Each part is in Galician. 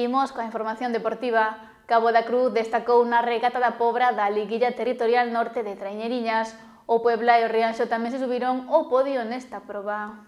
Seguimos coa información deportiva. Cabo da Cruz destacou na regata da Pobra da Liguilla Territorial Norte de Traiñeriñas. O Puebla e o Rianxo tamén se subiron ao podio nesta proba.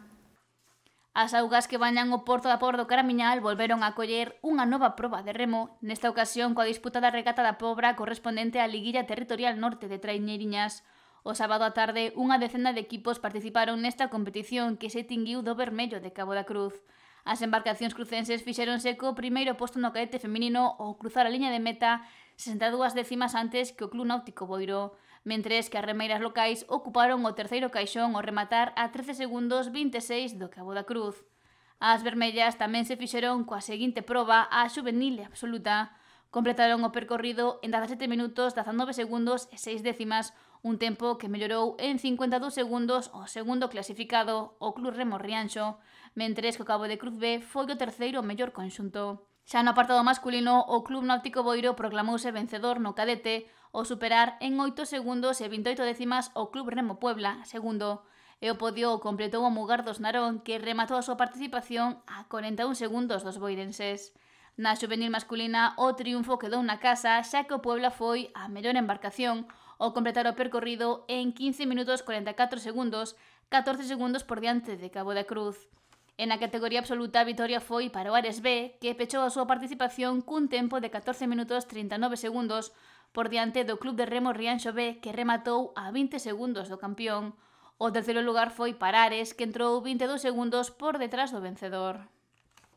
As augas que bañan o porto da Pobra do Caramiñal volveron a acoller unha nova proba de remo, nesta ocasión coa disputa da regata da Pobra correspondente á Liguilla Territorial Norte de Traiñeriñas. O sábado á tarde, unha decena de equipos participaron nesta competición que se tinguiu do vermello de Cabo da Cruz. As embarcacións crucenses fixéronse co primeiro posto no cadete feminino ao cruzar a liña de meta 62 décimas antes que o Club Náutico Boiro, mentres que as remeiras locais ocuparon o terceiro caixón ao rematar a 13 segundos 26 do Cabo da Cruz. As vermellas tamén se fixeron coa seguinte proba a xuvenil absoluta. Completaron o percorrido en 17 minutos 19 segundos e 6 décimas, un tempo que mellorou en 52 segundos o segundo clasificado, o Club Remo Rianxo, mentres que o Cabo de Cruz B foi o terceiro mellor conxunto. Xa no apartado masculino, o Club Náutico Boiro proclamouse vencedor no cadete ao superar en 8 segundos e 28 décimas o Club Remo Puebla, segundo, e o podio o completou o Mugardos Narón, que rematou a súa participación a 41 segundos dos boirenses. Na xuvenil masculina, o triunfo quedou na casa, xa que o Puebla foi a mellor embarcación ao completar o percorrido en 15 minutos 44 segundos, 14 segundos por diante de Cabo da Cruz. En a categoría absoluta, a vitoria foi para o Ares B, que pechou a súa participación cun tempo de 14 minutos 39 segundos por diante do Club de Remo Rianxo B, que rematou a 20 segundos do campeón. O terceiro lugar foi para Ares, que entrou 22 segundos por detrás do vencedor.